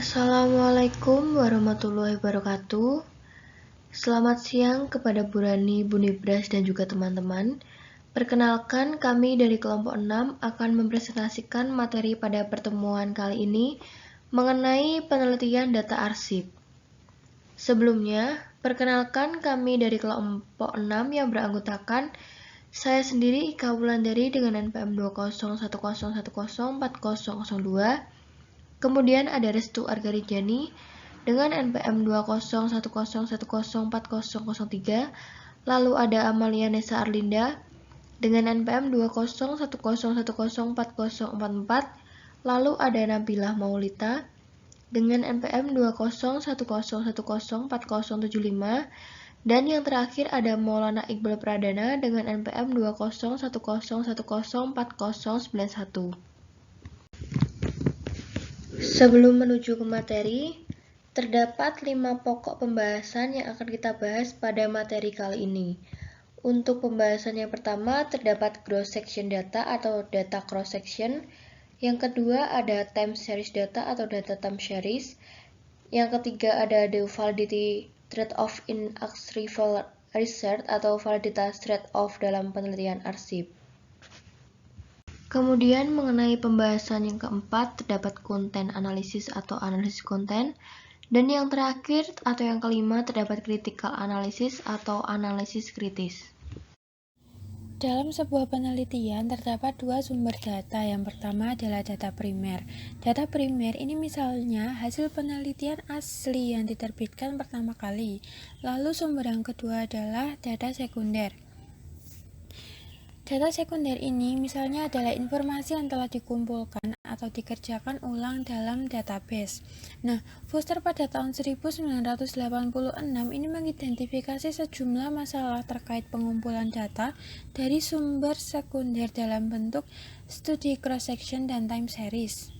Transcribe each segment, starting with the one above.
Assalamualaikum warahmatullahi wabarakatuh. Selamat siang kepada Bu Rani, Bu Nibras, dan juga teman-teman. Perkenalkan, kami dari kelompok 6 akan mempresentasikan materi pada pertemuan kali ini mengenai penelitian data arsip. Sebelumnya, perkenalkan kami dari kelompok 6 yang beranggotakan saya sendiri Ika Wulandari dengan NPM 20101040002. Kemudian ada Restu Argarijani dengan NPM 20101040003. Lalu ada Amalia Nesa Arlinda dengan NPM 20101040044. Lalu ada Nabilah Maulita dengan NPM 20101040075. Dan yang terakhir ada Maulana Iqbal Pradana dengan NPM 20101040091. Sebelum menuju ke materi, terdapat 5 pokok pembahasan yang akan kita bahas pada materi kali ini. Untuk pembahasan yang pertama terdapat cross section data atau data cross section. Yang kedua ada time series data atau data time series. Yang ketiga ada the validity trade-off in archival research atau validitas trade-off dalam penelitian arsip. Kemudian mengenai pembahasan yang keempat terdapat konten analisis atau analisis konten. Dan yang terakhir atau yang kelima terdapat critical analysis atau analisis kritis. Dalam sebuah penelitian terdapat 2 sumber data. Yang pertama adalah data primer. Data primer ini misalnya hasil penelitian asli yang diterbitkan pertama kali. Lalu sumber yang kedua adalah data sekunder. Data sekunder ini misalnya adalah informasi yang telah dikumpulkan atau dikerjakan ulang dalam database. Nah, Foster pada tahun 1986 ini mengidentifikasi sejumlah masalah terkait pengumpulan data dari sumber sekunder dalam bentuk studi cross-section dan time series.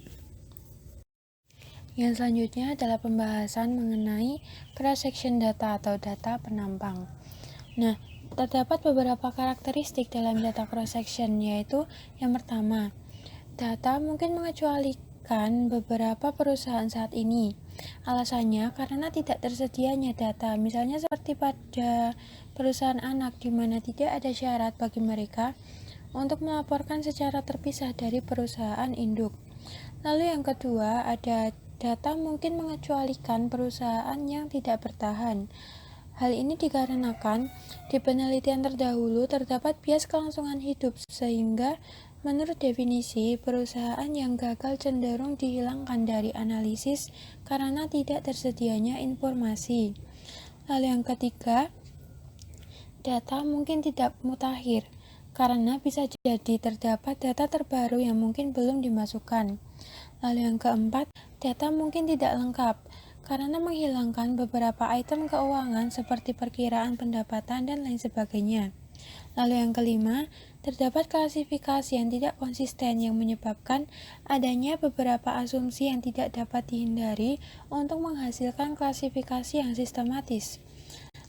Yang selanjutnya adalah pembahasan mengenai cross-section data atau data penampang. Nah, terdapat beberapa karakteristik dalam data cross-section, yaitu yang pertama, data mungkin mengecualikan beberapa perusahaan saat ini. Alasannya karena tidak tersedianya data, misalnya seperti pada perusahaan anak di mana tidak ada syarat bagi mereka untuk melaporkan secara terpisah dari perusahaan induk. Lalu yang kedua, ada data mungkin mengecualikan perusahaan yang tidak bertahan. Hal ini dikarenakan di penelitian terdahulu terdapat bias kelangsungan hidup, sehingga menurut definisi, perusahaan yang gagal cenderung dihilangkan dari analisis karena tidak tersedianya informasi. Lalu yang ketiga, data mungkin tidak mutakhir, karena bisa jadi terdapat data terbaru yang mungkin belum dimasukkan. Lalu yang keempat, data mungkin tidak lengkap, karena menghilangkan beberapa item keuangan seperti perkiraan pendapatan dan lain sebagainya. Lalu yang kelima, terdapat klasifikasi yang tidak konsisten yang menyebabkan adanya beberapa asumsi yang tidak dapat dihindari untuk menghasilkan klasifikasi yang sistematis.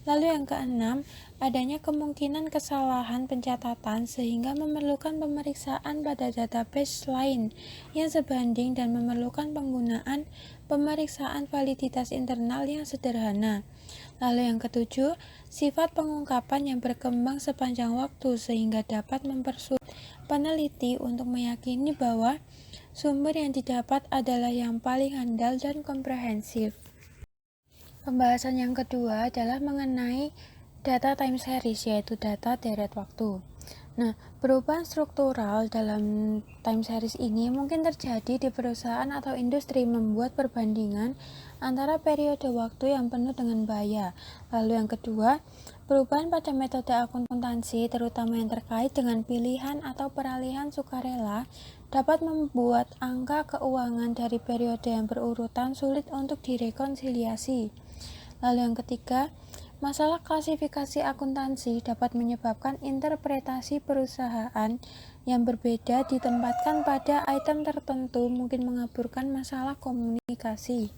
Lalu yang keenam, adanya kemungkinan kesalahan pencatatan sehingga memerlukan pemeriksaan pada database lain yang sebanding dan memerlukan penggunaan pemeriksaan validitas internal yang sederhana. Lalu yang ketujuh, sifat pengungkapan yang berkembang sepanjang waktu sehingga dapat mempersulit peneliti untuk meyakini bahwa sumber yang didapat adalah yang paling handal dan komprehensif. Pembahasan yang kedua adalah mengenai data time series, yaitu data deret waktu. Nah, perubahan struktural dalam time series ini mungkin terjadi di perusahaan atau industri membuat perbandingan antara periode waktu yang penuh dengan bahaya. Lalu yang kedua, perubahan pada metode akuntansi, terutama yang terkait dengan pilihan atau peralihan sukarela, dapat membuat angka keuangan dari periode yang berurutan sulit untuk direkonsiliasi. Lalu yang ketiga, masalah klasifikasi akuntansi dapat menyebabkan interpretasi perusahaan yang berbeda ditempatkan pada item tertentu, mungkin mengaburkan masalah komunikasi.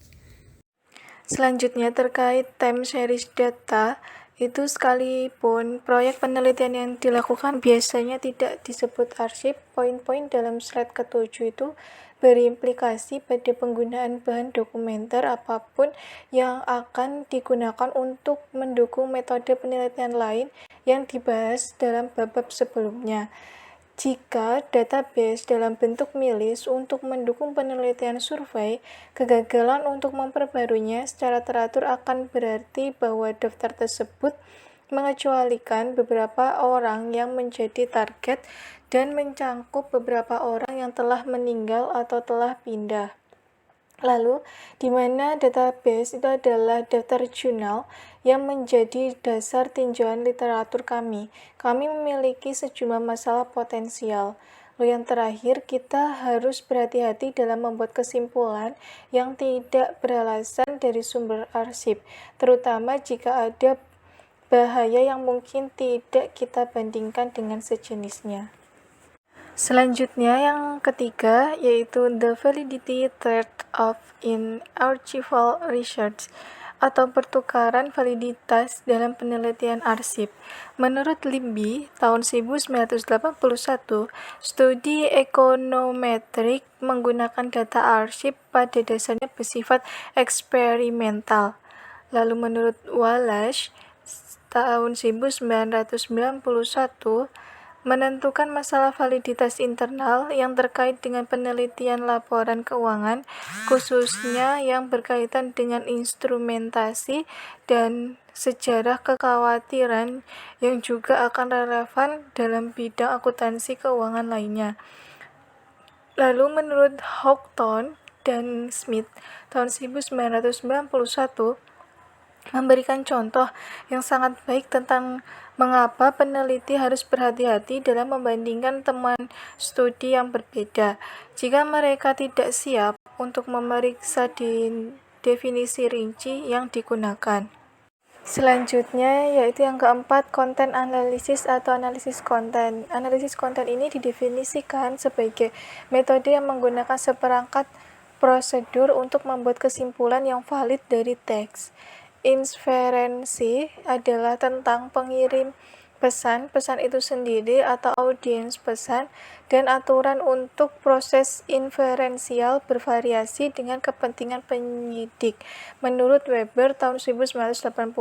Selanjutnya terkait time series data, itu sekalipun proyek penelitian yang dilakukan biasanya tidak disebut arsip, poin-poin dalam slide ke-7 itu berimplikasi pada penggunaan bahan dokumenter apapun yang akan digunakan untuk mendukung metode penelitian lain yang dibahas dalam bab-bab sebelumnya. Jika database dalam bentuk milis untuk mendukung penelitian survei, kegagalan untuk memperbaruinya secara teratur akan berarti bahwa daftar tersebut mengecualikan beberapa orang yang menjadi target dan mencangkup beberapa orang yang telah meninggal atau telah pindah. Lalu, di mana database itu adalah daftar jurnal yang menjadi dasar tinjauan literatur kami. Kami memiliki sejumlah masalah potensial. Lalu yang terakhir, kita harus berhati-hati dalam membuat kesimpulan yang tidak beralasan dari sumber arsip, terutama jika ada bahaya yang mungkin tidak kita bandingkan dengan sejenisnya. Selanjutnya yang ketiga yaitu the validity trade-off in archival research atau pertukaran validitas dalam penelitian arsip. Menurut Libby, tahun 1981, studi ekonometrik menggunakan data arsip pada dasarnya bersifat eksperimental. Lalu menurut Wallace, tahun 1991, menentukan masalah validitas internal yang terkait dengan penelitian laporan keuangan, khususnya yang berkaitan dengan instrumentasi dan sejarah kekhawatiran yang juga akan relevan dalam bidang akuntansi keuangan lainnya. Lalu menurut Houghton dan Smith, tahun 1991, memberikan contoh yang sangat baik tentang mengapa peneliti harus berhati-hati dalam membandingkan temuan studi yang berbeda jika mereka tidak siap untuk memeriksa definisi rinci yang digunakan. Selanjutnya yaitu yang keempat, konten analisis atau analisis konten. Analisis konten ini didefinisikan sebagai metode yang menggunakan seperangkat prosedur untuk membuat kesimpulan yang valid dari teks. Inferensi adalah tentang pengirim pesan itu sendiri atau audiens pesan, dan aturan untuk proses inferensial bervariasi dengan kepentingan penyidik. Menurut Weber tahun 1985,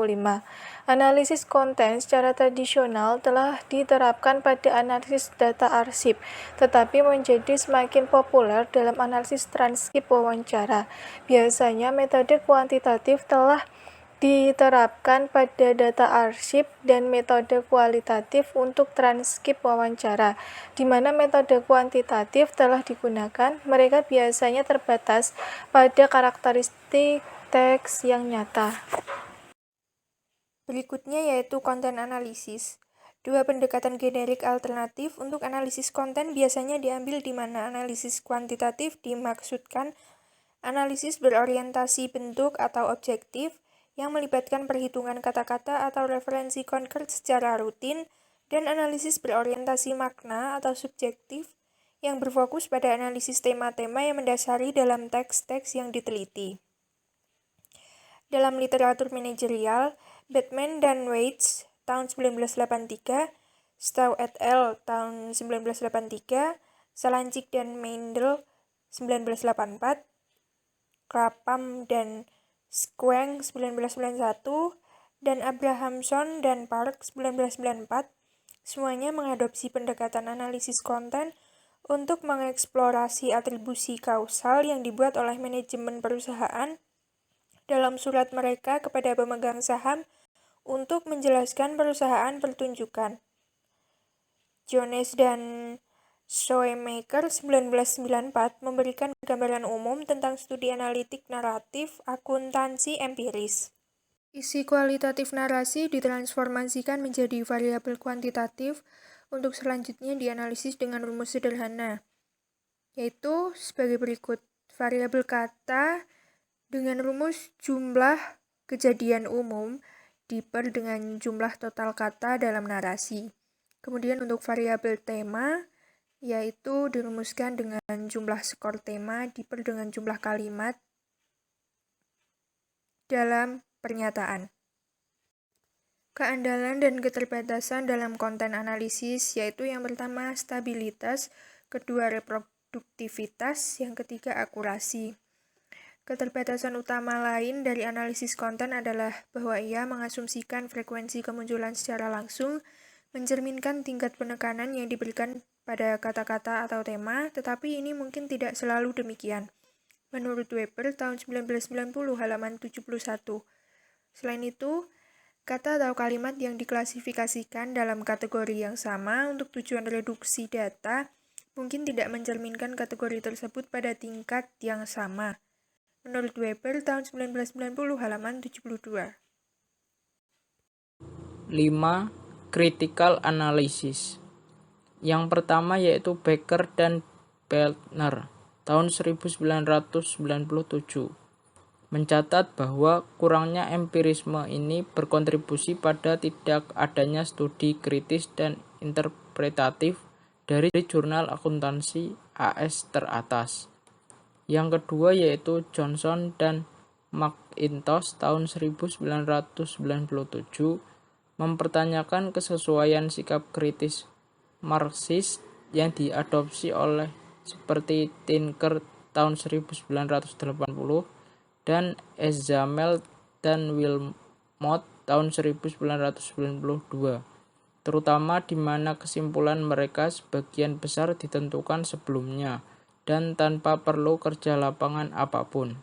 analisis konten secara tradisional telah diterapkan pada analisis data arsip, tetapi menjadi semakin populer dalam analisis transkrip wawancara. Biasanya metode kuantitatif telah diterapkan pada data arsip dan metode kualitatif untuk transkrip wawancara. Di mana metode kuantitatif telah digunakan, mereka biasanya terbatas pada karakteristik teks yang nyata. Berikutnya yaitu konten analisis. Dua pendekatan generik alternatif untuk analisis konten biasanya diambil di mana analisis kuantitatif dimaksudkan analisis berorientasi bentuk atau objektif yang melibatkan perhitungan kata-kata atau referensi konkret secara rutin, dan analisis berorientasi makna atau subjektif yang berfokus pada analisis tema-tema yang mendasari dalam teks-teks yang diteliti. Dalam literatur manajerial, Batman dan Weitz tahun 1983, Stowe et al. Tahun 1983, Salancik dan Meindl 1984, Clapham dan Squang 1991, dan Abrahamson dan Park 1994, semuanya mengadopsi pendekatan analisis konten untuk mengeksplorasi atribusi kausal yang dibuat oleh manajemen perusahaan dalam surat mereka kepada pemegang saham untuk menjelaskan perusahaan pertunjukan. Jones dan Shoemaker 1994 memberikan gambaran umum tentang studi analitik naratif akuntansi empiris. Isi kualitatif narasi ditransformasikan menjadi variabel kuantitatif untuk selanjutnya dianalisis dengan rumus sederhana, yaitu sebagai berikut. Variabel kata dengan rumus jumlah kejadian umum diper dengan jumlah total kata dalam narasi. Kemudian untuk variabel tema, yaitu dirumuskan dengan jumlah skor tema diper dengan jumlah kalimat dalam pernyataan. Keandalan dan keterbatasan dalam konten analisis yaitu yang pertama stabilitas, kedua produktivitas, yang ketiga akurasi. Keterbatasan utama lain dari analisis konten adalah bahwa ia mengasumsikan frekuensi kemunculan secara langsung, mencerminkan tingkat penekanan yang diberikan pada kata-kata atau tema, tetapi ini mungkin tidak selalu demikian. Menurut Weber tahun 1990 halaman 71. Selain itu, kata atau kalimat yang diklasifikasikan dalam kategori yang sama untuk tujuan reduksi data mungkin tidak mencerminkan kategori tersebut pada tingkat yang sama. Menurut Weber tahun 1990 halaman 72. 5. Critical Analysis. Yang pertama yaitu Becker dan Peltner tahun 1997. Mencatat bahwa kurangnya empirisme ini berkontribusi pada tidak adanya studi kritis dan interpretatif dari jurnal akuntansi AS teratas. Yang kedua yaitu Johnson dan McIntosh tahun 1997 mempertanyakan kesesuaian sikap kritis Marxis yang diadopsi oleh seperti Tinker tahun 1980 dan Ezamel dan Wilmot tahun 1992, terutama di mana kesimpulan mereka sebagian besar ditentukan sebelumnya dan tanpa perlu kerja lapangan apapun.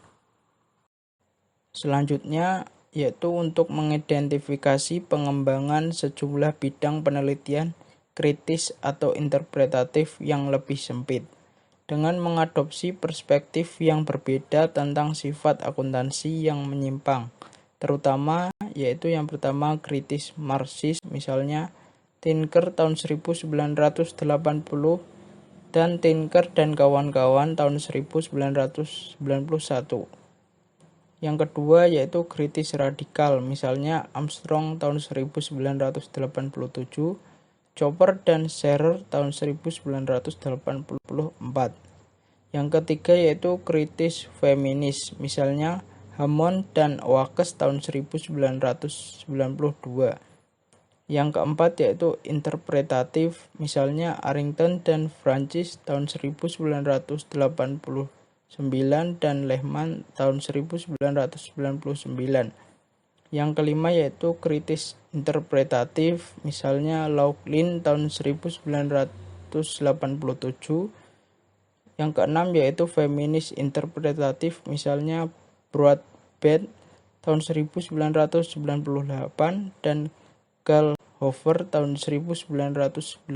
Selanjutnya yaitu untuk mengidentifikasi pengembangan sejumlah bidang penelitian kritis atau interpretatif yang lebih sempit, dengan mengadopsi perspektif yang berbeda tentang sifat akuntansi yang menyimpang, terutama yaitu yang pertama kritis Marxis, misalnya Tinker tahun 1980 dan Tinker dan kawan-kawan tahun 1991. Yang kedua yaitu kritis radikal, misalnya Armstrong tahun 1987, Chopper dan Scherer tahun 1984. Yang ketiga yaitu kritis feminis, misalnya Hammond dan Oakes tahun 1992. Yang keempat yaitu interpretatif, misalnya Arrington dan Francis tahun 1989 dan Lehman tahun 1999. Yang kelima yaitu kritis interpretatif, misalnya Laughlin tahun 1987. Yang keenam yaitu feminis interpretatif, misalnya Broadbent tahun 1998 dan Gallhofer tahun 1998.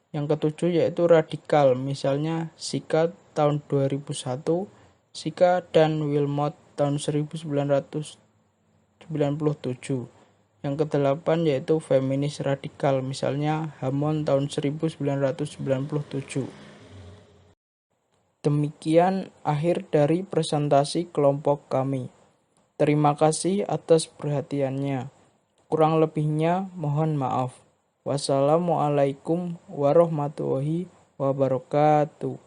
Yang ketujuh yaitu radikal, misalnya Sika tahun 2001, Sika dan Wilmot tahun 1997. Yang kedelapan yaitu feminis radikal, misalnya Hammond tahun 1997. Demikian akhir dari presentasi kelompok kami. Terima kasih atas perhatiannya. Kurang lebihnya mohon maaf. Wassalamualaikum warahmatullahi wabarakatuh.